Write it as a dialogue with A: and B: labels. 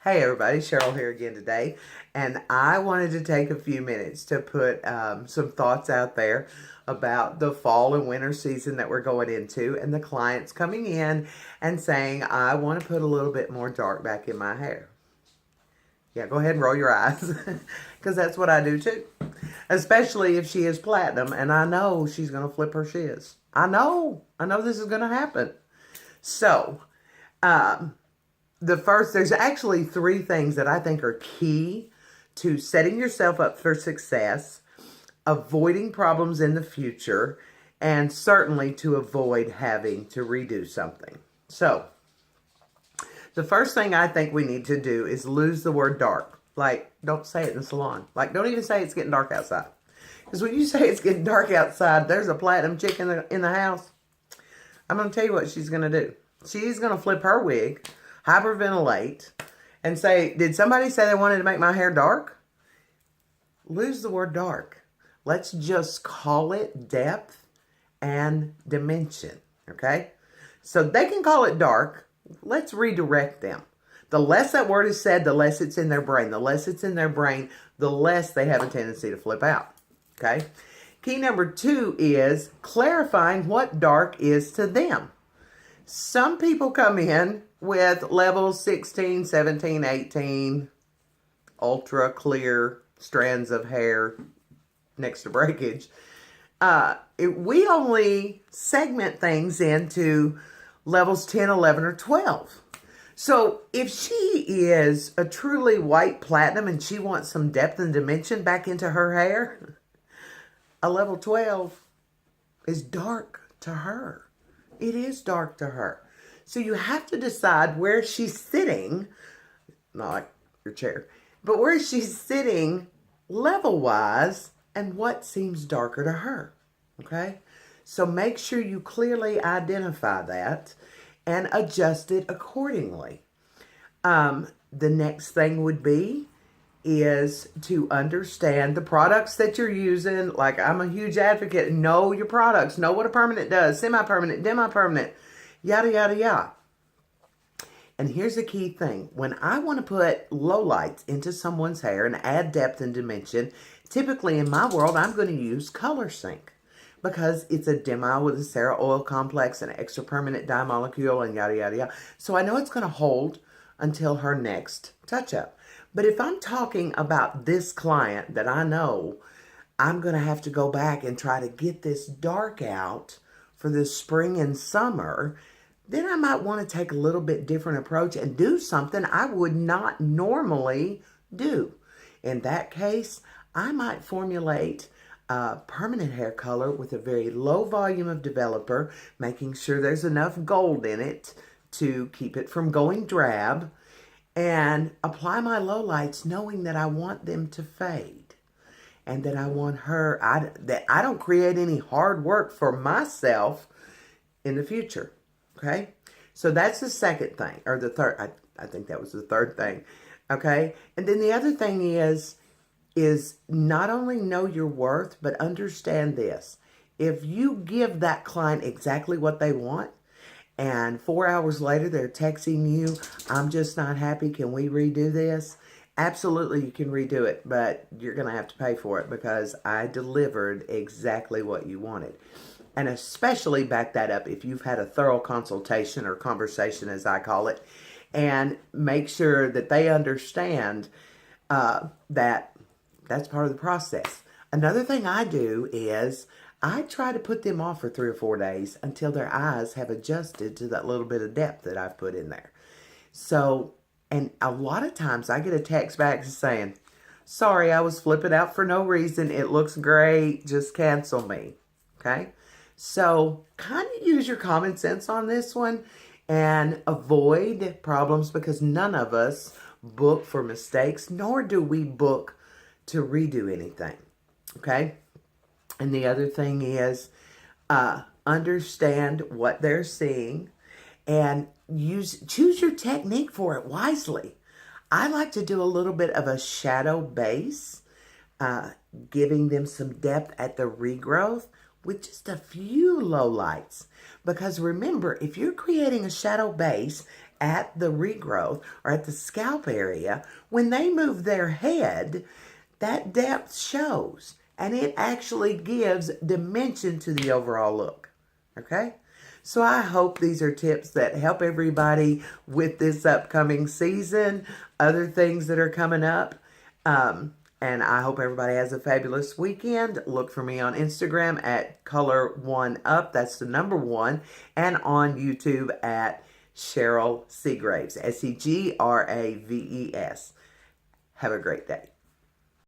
A: Hey everybody, Cheryl here again today, and I wanted to take a few minutes to put some thoughts out there about the fall and winter season that we're going into, and the clients coming in and saying, I want to put a little bit more dark back in my hair. Yeah, go ahead and roll your eyes, because that's what I do too, especially if she is platinum, and I know she's going to flip her shiz. I know this is going to happen. So, um, there's actually three things that I think are key to setting yourself up for success, avoiding problems in the future, and certainly to avoid having to redo something. So, the first thing I think we need to do is lose the word dark. Like, don't say it in the salon. Like, don't even say it's getting dark outside. Because when you say it's getting dark outside, there's a platinum chick in the house. I'm going to tell you what she's going to do. She's going to flip her wig, hyperventilate, and say, did somebody say they wanted to make my hair dark? Lose the word dark. Let's just call it depth and dimension, okay? So they can call it dark. Let's redirect them. The less that word is said, the less it's in their brain. The less it's in their brain, the less they have a tendency to flip out, okay? Key number 2 is clarifying what dark is to them. Some people come in with levels 16, 17, 18, ultra clear strands of hair next to breakage. We only segment things into levels 10, 11, or 12. So if she is a truly white platinum and she wants some depth and dimension back into her hair, a level 12 is dark to her. It is dark to her. So you have to decide where she's sitting, not like your chair, but where she's sitting level-wise and what seems darker to her, okay? So make sure you clearly identify that and adjust it accordingly. The next thing would be is to understand the products that you're using. Like, I'm a huge advocate. Know your products. Know what a permanent does. Semi-permanent, demi-permanent, yada, yada, yada. And here's the key thing. When I want to put lowlights into someone's hair and add depth and dimension, typically in my world, I'm going to use Color Sync because it's a demi with a Cera oil complex and extra permanent dye molecule and yada, yada, yada. So I know it's going to hold until her next touch-up. But if I'm talking about this client that I know, I'm going to have to go back and try to get this dark out for the spring and summer, then I might want to take a little bit different approach and do something I would not normally do. In that case, I might formulate a permanent hair color with a very low volume of developer, making sure there's enough gold in it to keep it from going drab, and apply my lowlights knowing that I want them to fade and that I want her, that I don't create any hard work for myself in the future, okay? So that's the second thing, or the third, I think that was the third thing, okay? And then the other thing is not only know your worth, but understand this. If you give that client exactly what they want, and 4 hours later, they're texting you, I'm just not happy, can we redo this? Absolutely, you can redo it, but you're going to have to pay for it because I delivered exactly what you wanted. And especially back that up if you've had a thorough consultation or conversation, as I call it, and make sure that they understand that that's part of the process. Another thing I do is I try to put them off for 3 or 4 days until their eyes have adjusted to that little bit of depth that I've put in there. So, and a lot of times I get a text back saying, sorry, I was flipping out for no reason. It looks great. Just cancel me. Okay? So, kind of use your common sense on this one and avoid problems because none of us book for mistakes, nor do we book to redo anything. Okay? And the other thing is understand what they're seeing and choose your technique for it wisely. I like to do a little bit of a shadow base, giving them some depth at the regrowth with just a few low lights. Because remember, if you're creating a shadow base at the regrowth or at the scalp area, when they move their head, that depth shows and it actually gives dimension to the overall look. Okay? So I hope these are tips that help everybody with this upcoming season, other things that are coming up. And I hope everybody has a fabulous weekend. Look for me on Instagram at Color1Up. That's the number 1. And on YouTube at Cheryl Segraves. Segraves. Have a great day.